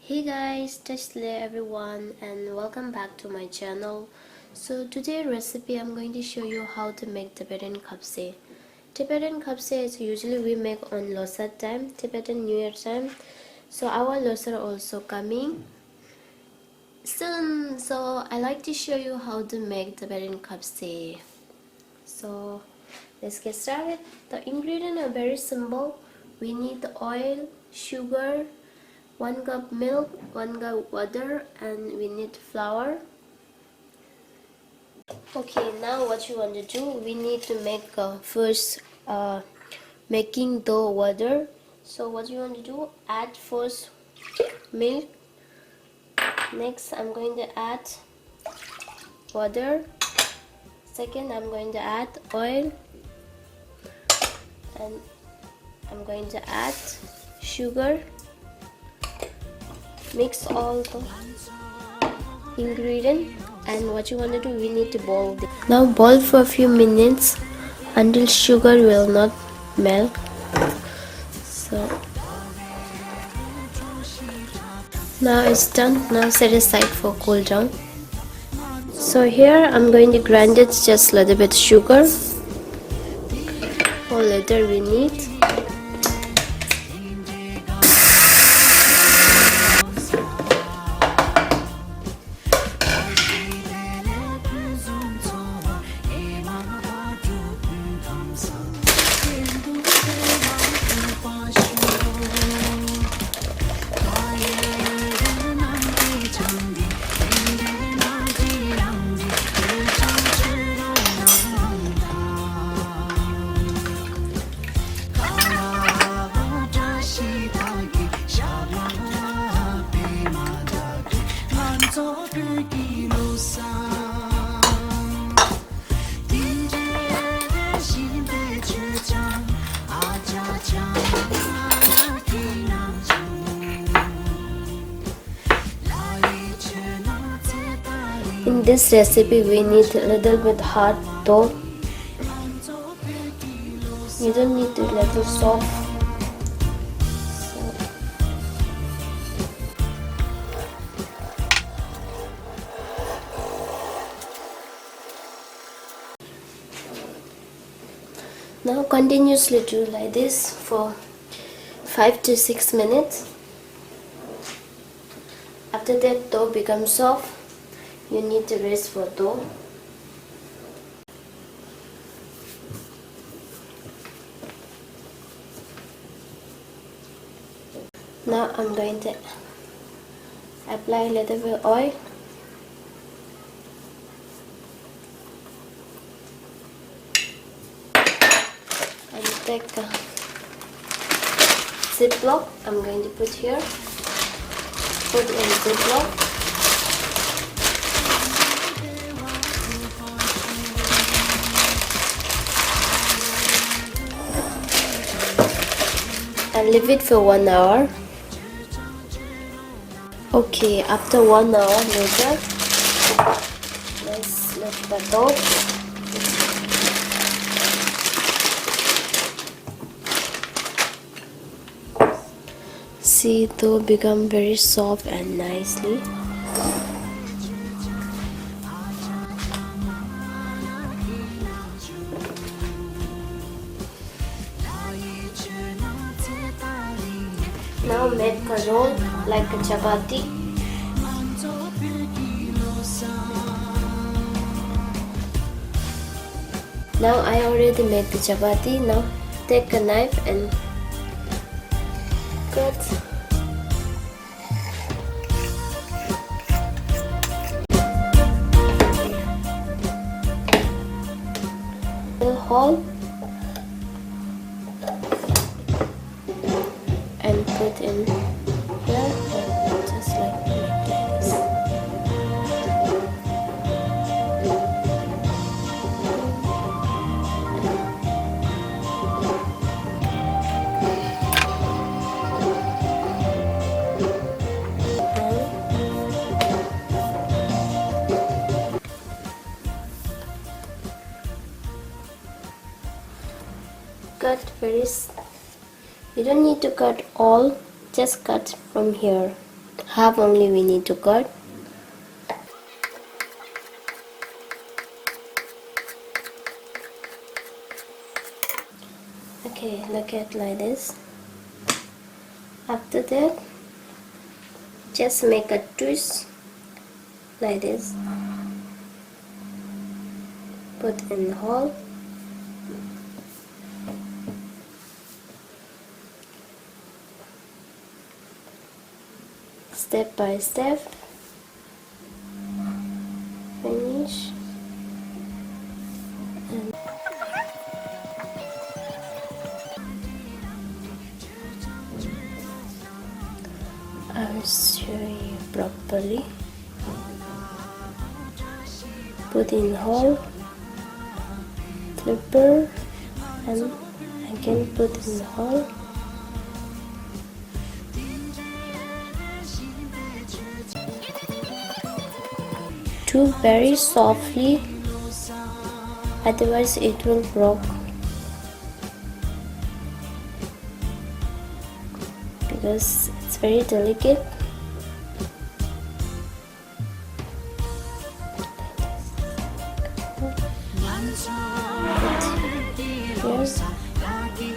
Hey guys, Dresil everyone, and welcome back to my channel. So today's recipe I'm going to show you how to make Tibetan Khapse. Tibetan Khapse is usually we make on Losar time, Tibetan New Year time. So our Losar also coming soon. So I like to show you how to make Tibetan Khapse. So let's get started. The ingredients are very simple. We need the oil, sugar, 1 cup milk, 1 cup water, and we need flour. Okay, now what you want to do, we need to make first making the water. So what you want to do, add first milk. Next I'm going to add water. Second I'm going to add oil, and I'm going to add sugar. Mix all the ingredient, and what you want to do, we need to boil this. Now boil for a few minutes until sugar will not melt. So now it's done. Now set aside for cool down. So here I'm going to grind it just a little bit sugar. For later we need. In this recipe we need a little bit hard dough. You don't need to little soft. Now continuously do like this for 5 to 6 minutes. After that dough becomes soft, you need to rest for dough. Now I'm going to apply a little bit of oil. And take a ziplock. I'm going to put here. Put in ziplock. And leave it for 1 hour. Okay, after 1 hour later, let's lift the dough. See, dough become very soft and nicely. Now make a roll like a chapati. Now I already made the chapati. Now take a knife and cut. The hole and put in here, and just like this. Cut very. You don't need to cut all, just cut from here. Half only we need to cut. Okay, look at like this. After that, just make a twist like this. Put in the hole. Step by step. Finish. And I'll show you properly. Put in hole, clipper, and again put in hole. Do very softly, otherwise it will break. Because it's very delicate.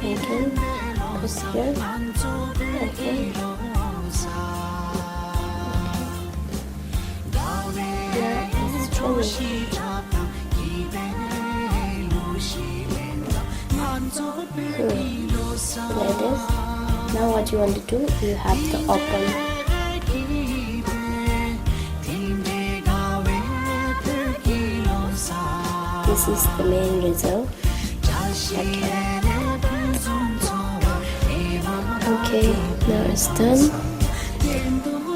Again, push here, again. Like this. Now what you want to do, you have to open. This is the main result. Okay, now it's done.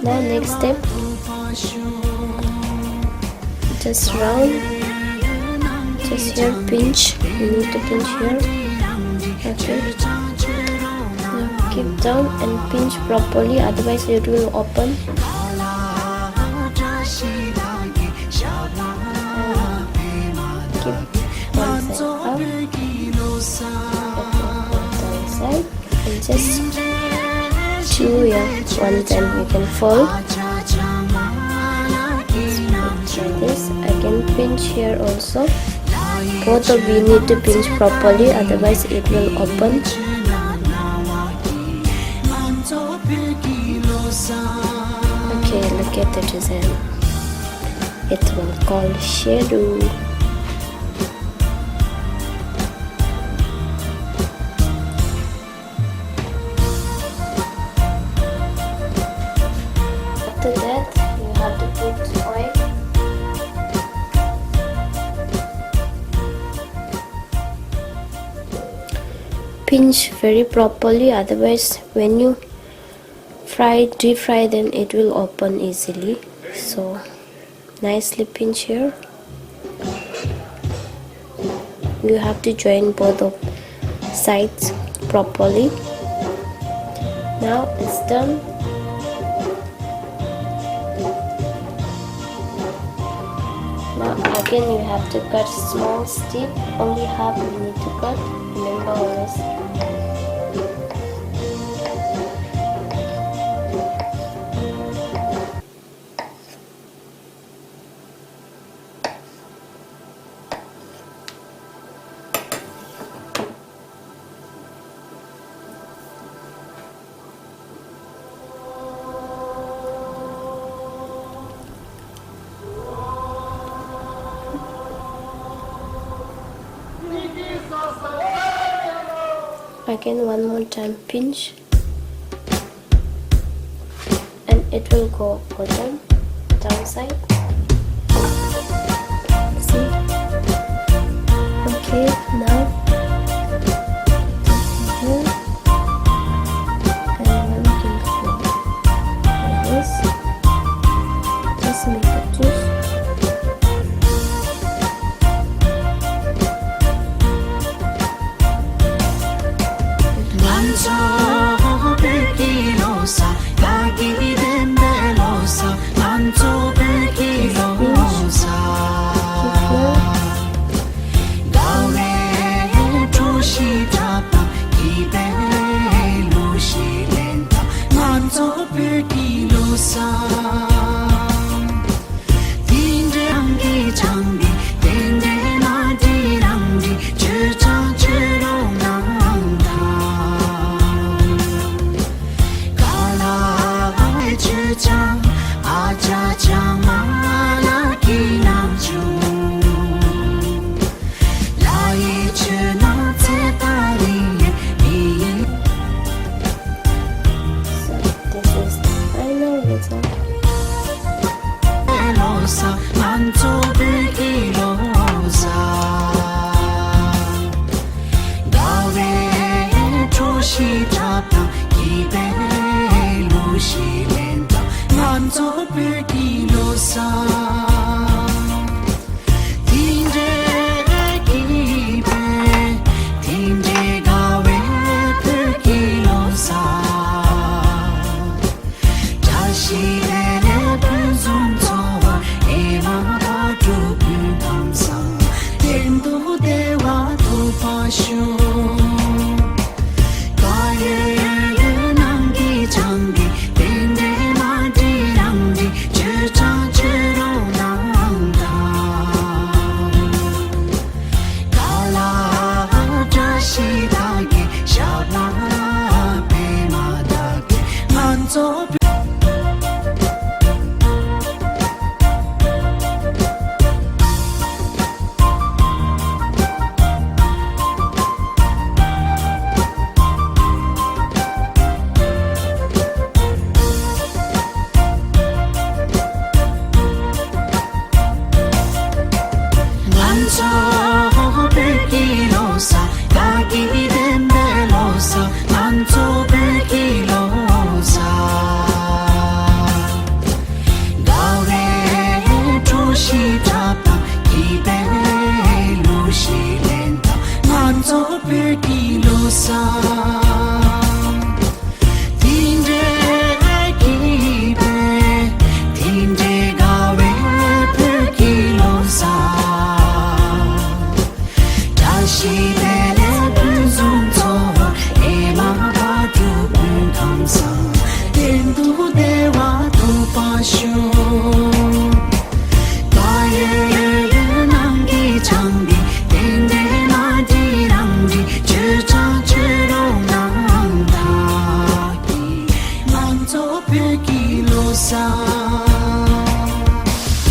Now next step, just round, just here pinch, you need to pinch here. Okay, now keep down and pinch properly, otherwise it will open. And keep one side up, one side, and just two here, one time you can fold like this. Again pinch here also. Both of you need to pinch properly, otherwise it will open. Okay, look at the design. It will call shadow. After that, you have to put oil. Pinch very properly, otherwise when you deep fry, then it will open easily. So nicely pinch here. You have to join both of sides properly. Now it's done. Now again you have to cut small strip, only half you need to cut, remember always. Again one more time pinch, and it will go bottom, downside. See? Okay, now here and one can go like this. Just make a twist.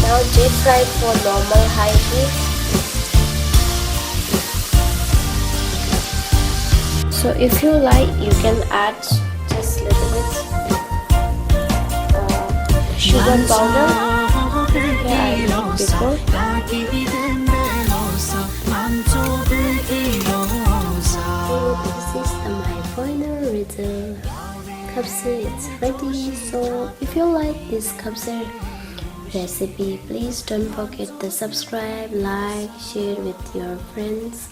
Now deep fry for normal high heat. So if you like, you can add just a little bit sugar powder. Here I made before. So this is my final result. Khapse is ready. So if you like this khapse recipe, please don't forget to subscribe, like, share with your friends,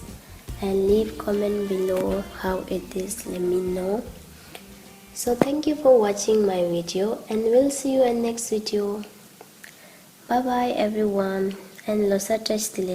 and leave comment below how it is. Let me know. So thank you for watching my video, and we'll see you in next video. Bye bye everyone, and Losar Dresil.